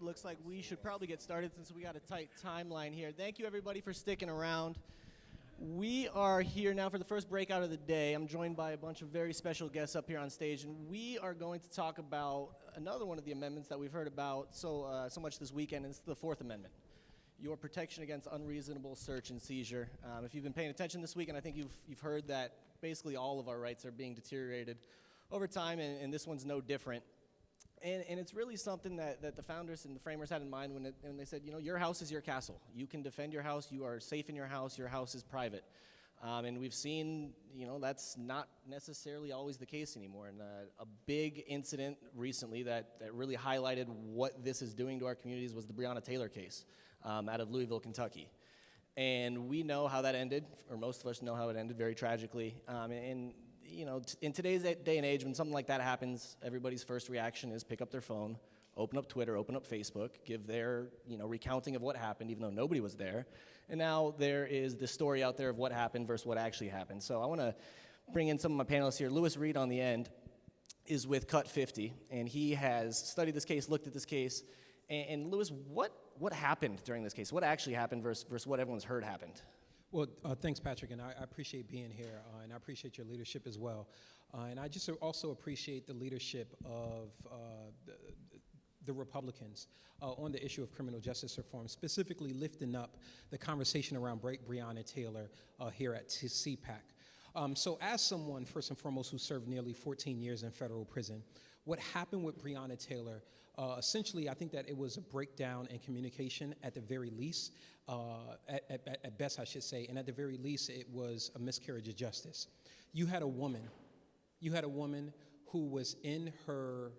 it looks like we should probably get started since we got a tight timeline here. Thank you, everybody, for sticking around. We are here now for the first breakout of the day. I'm joined by a bunch of very special guests up here on stage, and we are going to talk about another one of the amendments that we've heard about so much this weekend. It's the Fourth Amendment, your protection against unreasonable search and seizure. If you've been paying attention this weekend, I think you've heard that basically all of our rights are being deteriorated over time, and this one's no different. And it's really something that the founders and the framers had in mind when they said, you know, your house is your castle. You can defend your house. You are safe in your house is private. And we've seen, you know, that's not necessarily always the case anymore. And a big incident recently that really highlighted what this is doing to our communities was the Breonna Taylor case out of Louisville, Kentucky. And we know how that ended, or most of us know how it ended, very tragically. And you know, in today's day and age, when something like that happens, everybody's first reaction is pick up their phone, open up Twitter, open up Facebook, give their, you know, recounting of what happened, even though nobody was there. And now there is this story out there of what happened versus what actually happened. So I want to bring in some of my panelists here. Lewis Reed on the end is with Cut 50, and he has studied this case, looked at this case. And Lewis, what happened during this case? What actually happened versus what everyone's heard happened? Well, thanks, Patrick, and I appreciate being here, and I appreciate your leadership as well. And I just also appreciate the leadership of the Republicans on the issue of criminal justice reform, specifically lifting up the conversation around Breonna Taylor here at CPAC. So as someone, first and foremost, who served nearly 14 years in federal prison, what happened with Breonna Taylor, essentially, I think that it was a breakdown in communication at the very least, at best, I should say, and at the very least, it was a miscarriage of justice. You had a woman who was in her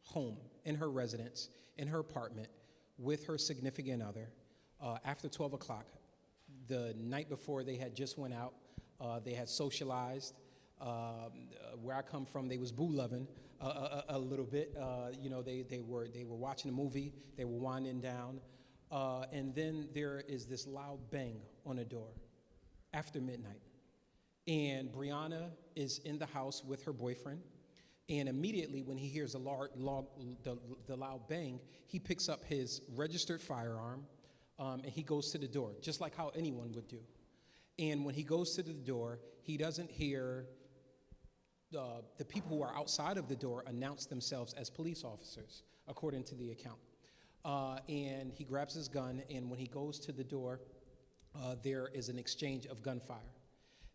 home, in her residence, in her apartment, with her significant other after 12 o'clock. The night before, they had just went out, they had socialized. Where I come from, they was boo-loving a little bit. You know, they were watching a movie, they were winding down, and then there is this loud bang on the door after midnight. And Breonna is in the house with her boyfriend, and immediately when he hears the loud bang, he picks up his registered firearm, and he goes to the door, just like how anyone would do. And when he goes to the door, he doesn't hear the people who are outside of the door announce themselves as police officers, according to the account. And he grabs his gun, and when he goes to the door, there is an exchange of gunfire.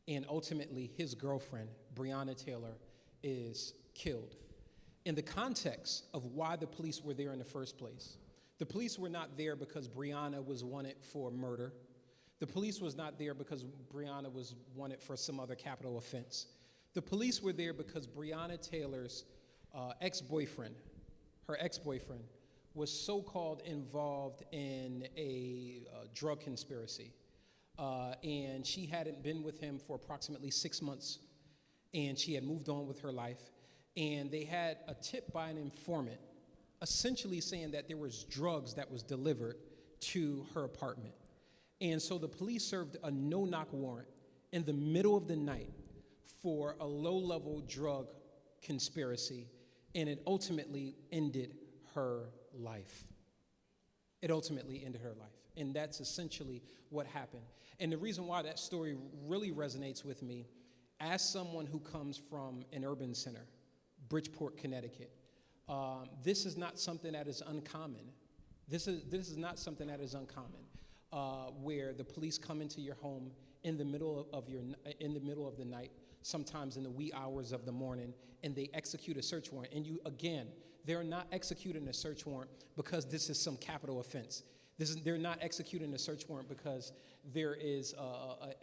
And ultimately, his girlfriend, Breonna Taylor, is killed. In the context of why the police were there in the first place, the police were not there because Breonna was wanted for murder. The police was not there because Breonna was wanted for some other capital offense. The police were there because Breonna Taylor's ex-boyfriend, was so-called involved in a drug conspiracy. And she hadn't been with him for approximately 6 months, and she had moved on with her life. And they had a tip by an informant, essentially saying that there was drugs that was delivered to her apartment. And so the police served a no-knock warrant in the middle of the night for a low-level drug conspiracy, and it ultimately ended her life. And that's essentially what happened. And the reason why that story really resonates with me, as someone who comes from an urban center, Bridgeport, Connecticut, this is not something that is uncommon. This is not something that is uncommon, where the police come into your home in the middle of the night, sometimes in the wee hours of the morning, and they execute a search warrant. And they're not executing a search warrant because this is some capital offense. They're not executing a search warrant because there is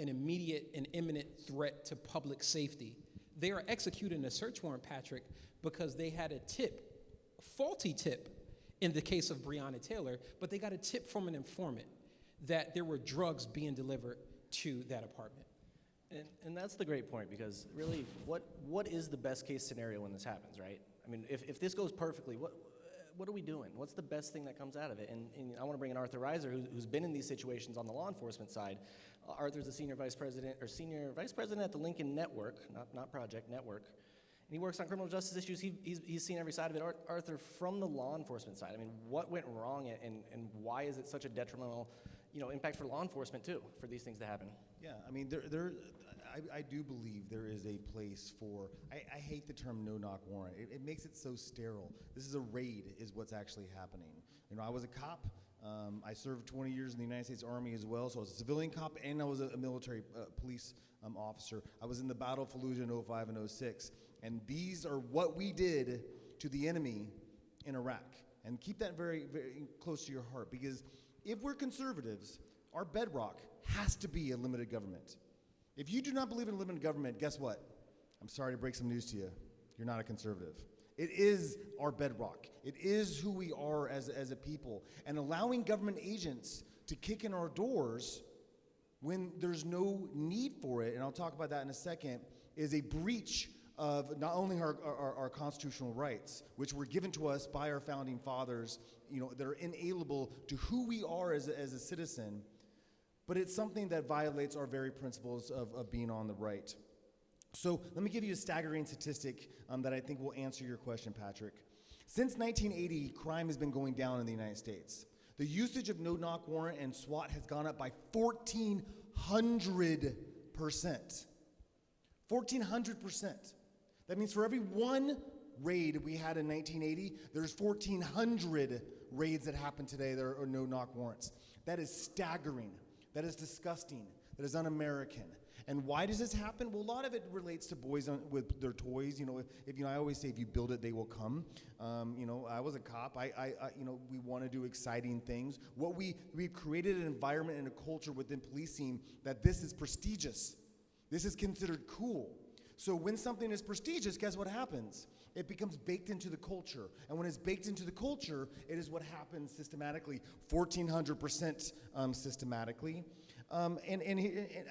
an immediate and imminent threat to public safety. They are executing a search warrant, Patrick, because they had a faulty tip in the case of Breonna Taylor, but they got a tip from an informant that there were drugs being delivered to that apartment. And that's the great point, because really, what is the best case scenario when this happens, right? I mean, if this goes perfectly, what are we doing? What's the best thing that comes out of it? And I want to bring in Arthur Rizer, who's been in these situations on the law enforcement side. Arthur's the senior vice president at the Lincoln Network, not Project Network. he works on criminal justice issues. He's seen every side of it. Arthur, from the law enforcement side, I mean, what went wrong, and why is it such a detrimental, impact for law enforcement too, for these things to happen? Yeah, I mean, I do believe there is a place for, I hate the term no-knock warrant. It makes it so sterile. This is a raid is what's actually happening. I was a cop. I served 20 years in the United States Army as well, so I was a civilian cop and I was a military police officer. I was in the Battle of Fallujah in 05 and 06, and these are what we did to the enemy in Iraq. And keep that very, very close to your heart, because if we're conservatives, our bedrock has to be a limited government. If you do not believe in limited government, guess what? I'm sorry to break some news to you. You're not a conservative. It is our bedrock. It is who we are as a people. And allowing government agents to kick in our doors when there's no need for it, and I'll talk about that in a second, is a breach of not only our constitutional rights, which were given to us by our founding fathers, that are inalienable to who we are as a citizen, but it's something that violates our very principles of being on the right. So let me give you a staggering statistic that I think will answer your question, Patrick. Since 1980, crime has been going down in the United States. The usage of no-knock warrant and SWAT has gone up by 1,400%. 1,400%. That means for every one raid we had in 1980, there's 1,400 raids that happen today that are no-knock warrants. That is staggering. That is disgusting. That is un-American. And why does this happen? Well, a lot of it relates to boys with their toys. I always say, if you build it, they will come. I was a cop. We want to do exciting things. We created an environment and a culture within policing that this is prestigious. This is considered cool. So when something is prestigious, guess what happens? It becomes baked into the culture. And when it's baked into the culture, it is what happens systematically, 1,400% systematically. And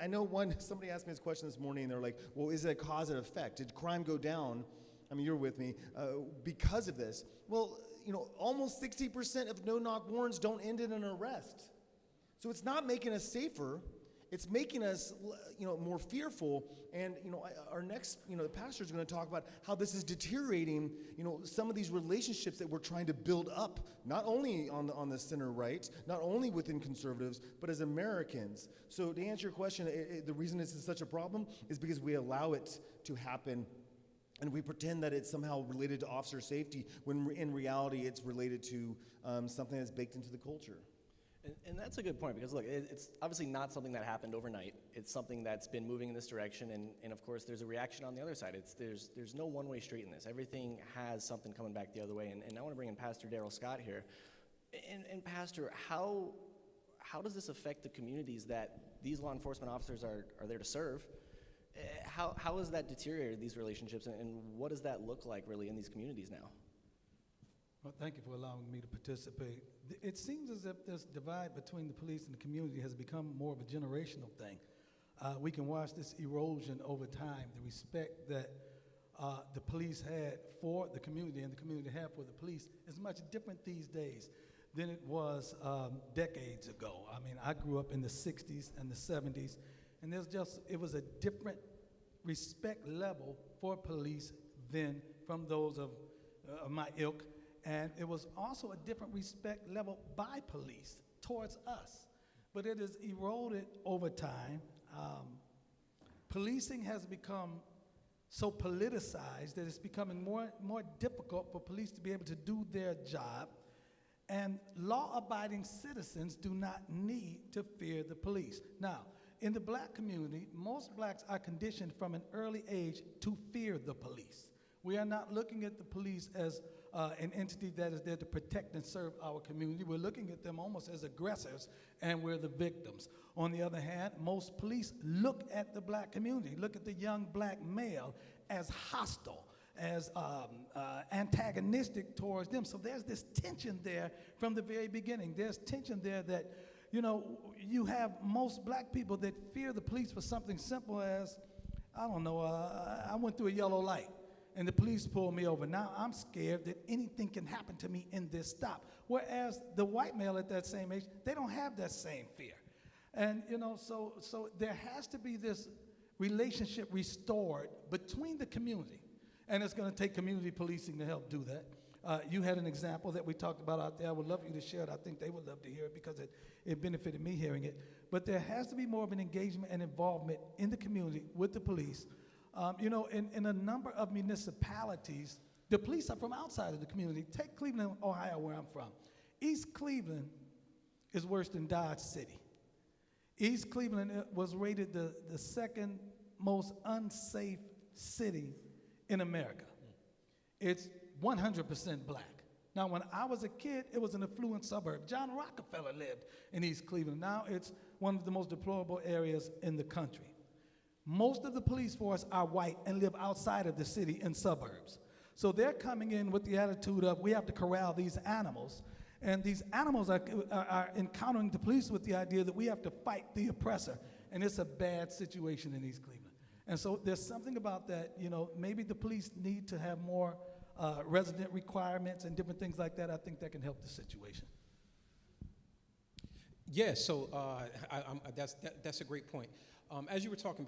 I know somebody asked me this question this morning, and they're like, well, is it a cause and effect? Did crime go down? I mean, you're with me, because of this. Well, almost 60% of no-knock warrants don't end in an arrest. So it's not making us safer. It's making us, more fearful. And, our next, the pastor is going to talk about how this is deteriorating, some of these relationships that we're trying to build up, not only on the center right, not only within conservatives, but as Americans. So to answer your question, the reason this is such a problem is because we allow it to happen, and we pretend that it's somehow related to officer safety, when in reality it's related to something that's baked into the culture. And that's a good point, because look, it's obviously not something that happened overnight. It's something that's been moving in this direction, and of course there's a reaction on the other side. There's no one-way street in this. Everything has something coming back the other way, and I want to bring in Pastor Darrell Scott here. And Pastor, how does this affect the communities that these law enforcement officers are there to serve? How has that deteriorated these relationships, and what does that look like really in these communities now? Well, thank you for allowing me to participate. It seems as if this divide between the police and the community has become more of a generational thing. We can watch this erosion over time, the respect that the police had for the community and the community had for the police is much different these days than it was decades ago. I mean, I grew up in the 60s and the 70s, and it was a different respect level for police than from those of my ilk. And it was also a different respect level by police towards us. But it has eroded over time. Policing has become so politicized that it's becoming more difficult for police to be able to do their job. And law-abiding citizens do not need to fear the police. Now, in the black community, most blacks are conditioned from an early age to fear the police. We are not looking at the police as an entity that is there to protect and serve our community. We're looking at them almost as aggressors, and we're the victims. On the other hand, most police look at the black community, look at the young black male as hostile, as antagonistic towards them. So there's this tension there from the very beginning. There's tension there that, you have most black people that fear the police for something simple as, I went through a yellow light, and the police pulled me over. Now I'm scared that anything can happen to me in this stop. Whereas the white male at that same age, they don't have that same fear. And, so there has to be this relationship restored between the community. And it's going to take community policing to help do that. You had an example that we talked about out there. I would love for you to share it. I think they would love to hear it because it benefited me hearing it. But there has to be more of an engagement and involvement in the community with the police. In a number of municipalities, the police are from outside of the community. Take Cleveland, Ohio, where I'm from. East Cleveland is worse than Dodge City. East Cleveland was rated the second most unsafe city in America. It's 100% black. Now, when I was a kid, it was an affluent suburb. John Rockefeller lived in East Cleveland. Now it's one of the most deplorable areas in the country. Most of the police force are white and live outside of the city in suburbs. So they're coming in with the attitude of, we have to corral these animals. And these animals are encountering the police with the idea that we have to fight the oppressor. And it's a bad situation in East Cleveland. And so there's something about that, maybe the police need to have more resident requirements and different things like that. I think that can help the situation. Yeah, so that's a great point. As you were talking,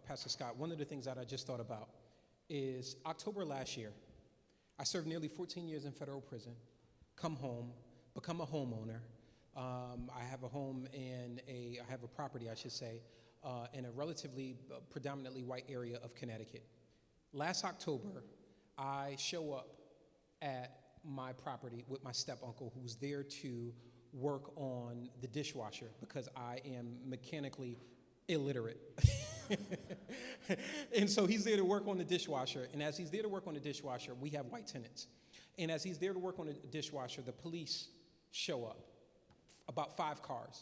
Pastor Scott, one of the things that I just thought about is October last year, I served nearly 14 years in federal prison, come home, become a homeowner. I have a home I have a property, I should say, in a relatively predominantly white area of Connecticut. Last October, I show up at my property with my step-uncle who's there to work on the dishwasher because I am mechanically illiterate. And so he's there to work on the dishwasher, and as he's there to work on the dishwasher, we have white tenants. And as he's there to work on the dishwasher, the police show up, about 5 cars.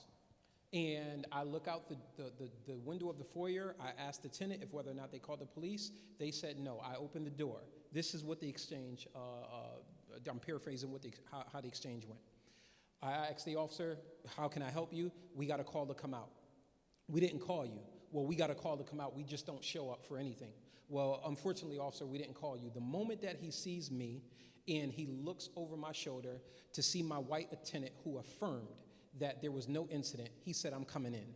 And I look out the window of the foyer. I asked the tenant if whether or not they called the police. They said no. I opened the door. This is what the exchange, I'm paraphrasing how the exchange went. I asked the officer, how can I help you? We got a call to come out. We didn't call you. Well, we got a call to come out. We just don't show up for anything. Well, unfortunately, officer, we didn't call you. The moment that he sees me and he looks over my shoulder to see my white attendant who affirmed that there was no incident, he said, I'm coming in.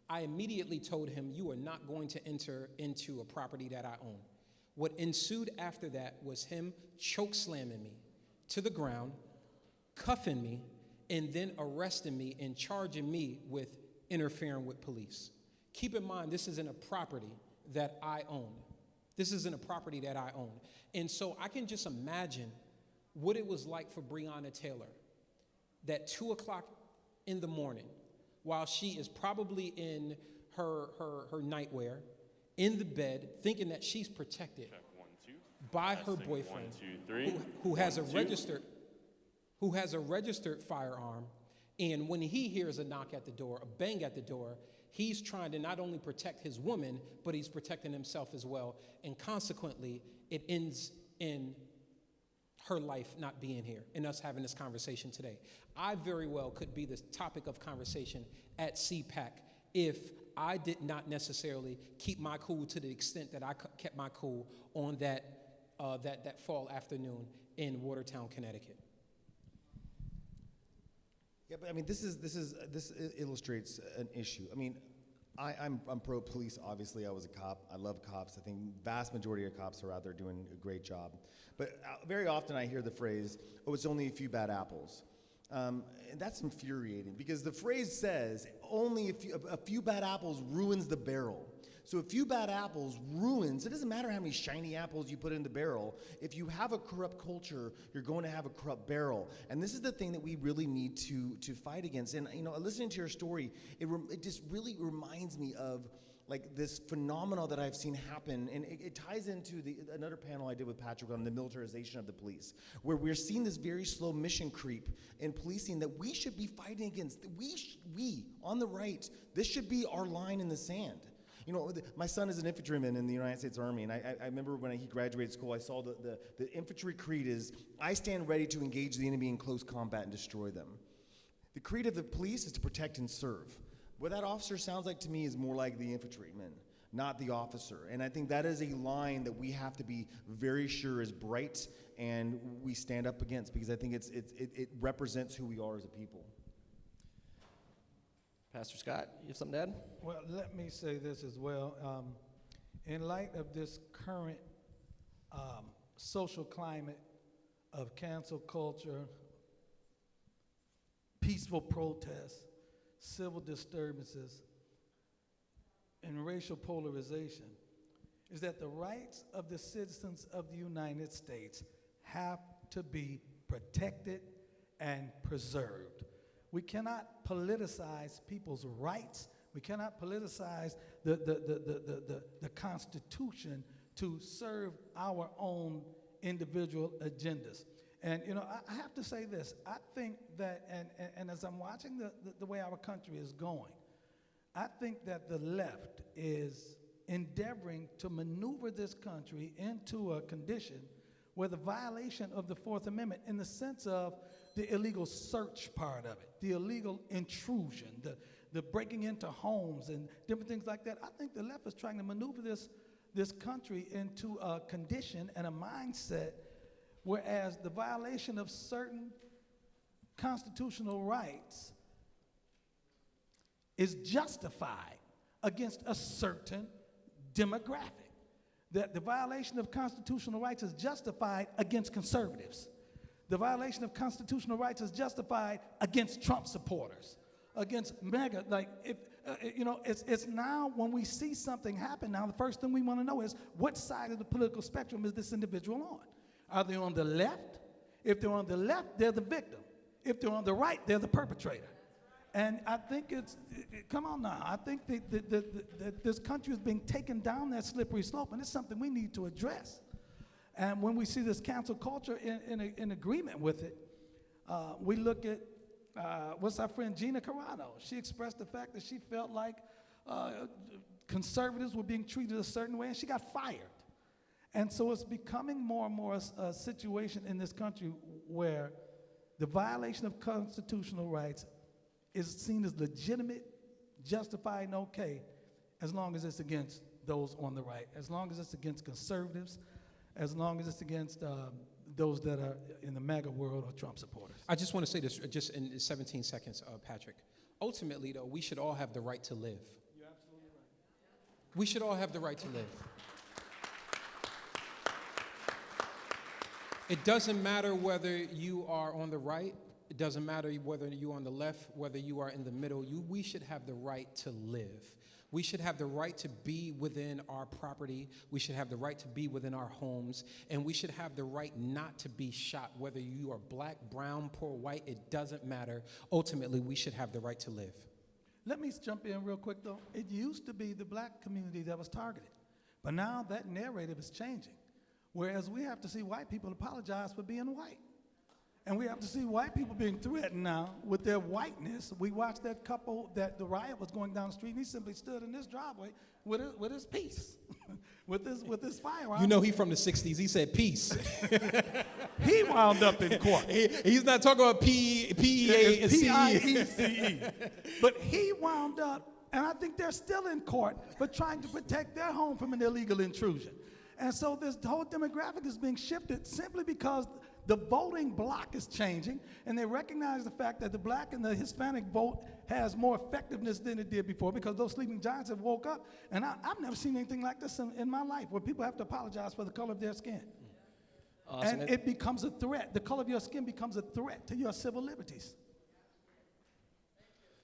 I immediately told him, you are not going to enter into a property that I own. What ensued after that was him choke slamming me to the ground, cuffing me, and then arresting me and charging me with interfering with police. Keep in mind, this isn't a property that I own. This isn't a property that I own. And so I can just imagine what it was like for Breonna Taylor, that 2 o'clock in the morning, while she is probably in her nightwear, in the bed, thinking that she's protected by her boyfriend, who has a registered firearm, and when he hears a knock at the door, a bang at the door, he's trying to not only protect his woman, but he's protecting himself as well, and consequently, it ends in her life not being here and us having this conversation today. I very well could be the topic of conversation at CPAC if I did not necessarily keep my cool to the extent that I kept my cool on that fall afternoon in Watertown, Connecticut. Yeah, but I mean, this illustrates an issue. I mean, I'm pro-police, obviously. I was a cop. I love cops. I think vast majority of cops are out there doing a great job. But very often I hear the phrase, oh, it's only a few bad apples. And that's infuriating because the phrase says only a few bad apples ruins the barrel. So a few bad apples ruins, it doesn't matter how many shiny apples you put in the barrel. If you have a corrupt culture, you're going to have a corrupt barrel. And this is the thing that we really need to fight against. And listening to your story, it just really reminds me of like this phenomenon that I've seen happen, and it ties into another panel I did with Patrick on the militarization of the police, where we're seeing this very slow mission creep in policing that we should be fighting against. We on the right, this should be our line in the sand. My son is an infantryman in the United States Army, and I remember when he graduated school, I saw the infantry creed is, I stand ready to engage the enemy in close combat and destroy them. The creed of the police is to protect and serve. What that officer sounds like to me is more like the infantryman, not the officer. And I think that is a line that we have to be very sure is bright and we stand up against, because I think it represents who we are as a people. Pastor Scott, you have something to add? Well, let me say this as well. In light of this current social climate of cancel culture, peaceful protests, civil disturbances, and racial polarization is that the rights of the citizens of the United States have to be protected and preserved. We cannot politicize people's rights. We cannot politicize the Constitution to serve our own individual agendas. And I have to say this. I think that, and as I'm watching the way our country is going, I think that the left is endeavoring to maneuver this country into a condition where the violation of the Fourth Amendment, in the sense of the illegal search part of it, the illegal intrusion, the breaking into homes and different things like that, I think the left is trying to maneuver this country into a condition and a mindset whereas the violation of certain constitutional rights is justified against a certain demographic. That the violation of constitutional rights is justified against conservatives. The violation of constitutional rights is justified against Trump supporters, against MAGA. Like, it's now when we see something happen now, the first thing we want to know is what side of the political spectrum is this individual on? Are they on the left? If they're on the left, they're the victim. If they're on the right, they're the perpetrator. And I think come on now, I think that this country is being taken down that slippery slope, and it's something we need to address. And when we see this cancel culture in agreement with it, we look at what's our friend Gina Carano. She expressed the fact that she felt like conservatives were being treated a certain way, and she got fired. And so it's becoming more and more a situation in this country where the violation of constitutional rights is seen as legitimate, justified, and okay, as long as it's against those on the right, as long as it's against conservatives, as long as it's against those that are in the MAGA world or Trump supporters. I just want to say this just in 17 seconds, Patrick. Ultimately, though, we should all have the right to live. You're absolutely right. We should all have the right to live. It doesn't matter whether you are on the right. It doesn't matter whether you're on the left, whether you are in the middle. We should have the right to live. We should have the right to be within our property. We should have the right to be within our homes. And we should have the right not to be shot, whether you are black, brown, poor, white. It doesn't matter. Ultimately, we should have the right to live. Let me jump in real quick, though. It used to be the black community that was targeted. But now that narrative is changing. Whereas we have to see white people apologize for being white. And we have to see white people being threatened now with their whiteness. We watched that couple that the riot was going down the street, and he simply stood in this driveway with his piece, with his firearm. You know he from the 60s. He said peace. He wound up in court. He's not talking about P-E-A-C-E. P-I-E-C-E. But he wound up, and I think they're still in court for trying to protect their home from an illegal intrusion. And so this whole demographic is being shifted simply because the voting block is changing, and they recognize the fact that the black and the Hispanic vote has more effectiveness than it did before because those sleeping giants have woke up. And I've never seen anything like this in my life, where people have to apologize for the color of their skin. Awesome. And it becomes a threat. The color of your skin becomes a threat to your civil liberties.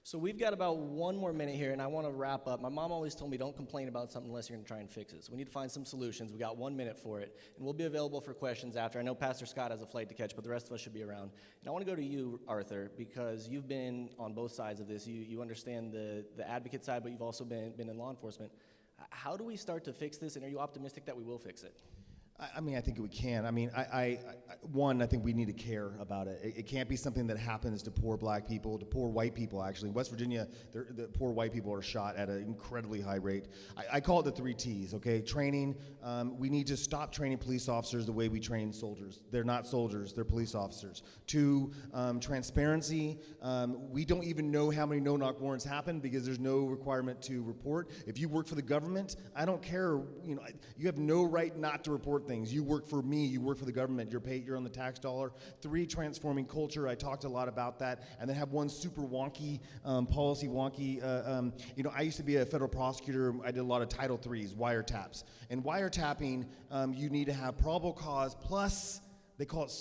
So we've got about one more minute here, and I want to wrap up. My mom always told me don't complain about something unless you're going to try and fix it. So we need to find some solutions. We got 1 minute for it, and we'll be available for questions after. I know Pastor Scott has a flight to catch, but the rest of us should be around. And I want to go to you, Arthur, because you've been on both sides of this. You understand the advocate side, but you've also been in law enforcement. How do we start to fix this, and are you optimistic that we will fix it? I mean, I think we can. I mean, I think we need to care about it. It can't be something that happens to poor black people, to poor white people, actually. In West Virginia, the poor white people are shot at an incredibly high rate. I call it the 3 T's, okay? Training, we need to stop training police officers the way we train soldiers. They're not soldiers, they're police officers. 2, transparency. We don't even know how many no-knock warrants happen because there's no requirement to report. If you work for the government, I don't care, you have no right not to report things things. You work for me, you work for the government, you're on the tax dollar. 3, transforming culture. I talked a lot about that. And then have one super wonky, policy wonky. I used to be a federal prosecutor. I did a lot of Title IIIs, wiretaps. And wiretapping, you need to have probable cause plus, they call it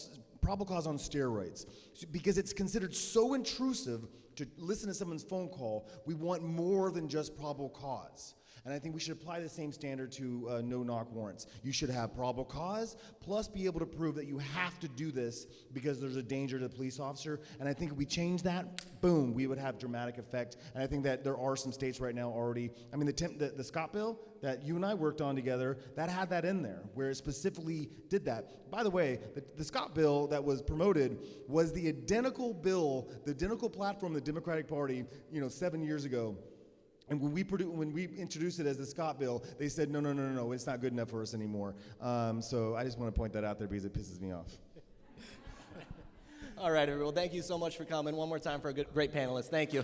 probable cause on steroids. Because it's considered so intrusive to listen to someone's phone call, we want more than just probable cause. And I think we should apply the same standard to no-knock warrants. You should have probable cause, plus be able to prove that you have to do this because there's a danger to the police officer. And I think if we change that, boom, we would have dramatic effect. And I think that there are some states right now already. I mean, the Scott bill that you and I worked on together, that had that in there, where it specifically did that. By the way, the Scott bill that was promoted was the identical bill, the identical platform of the Democratic Party, 7 years ago. And when we introduced it as the Scott bill, they said, no, it's not good enough for us anymore. So I just want to point that out there because it pisses me off. All right, everyone. Thank you so much for coming. One more time for a great panelist. Thank you.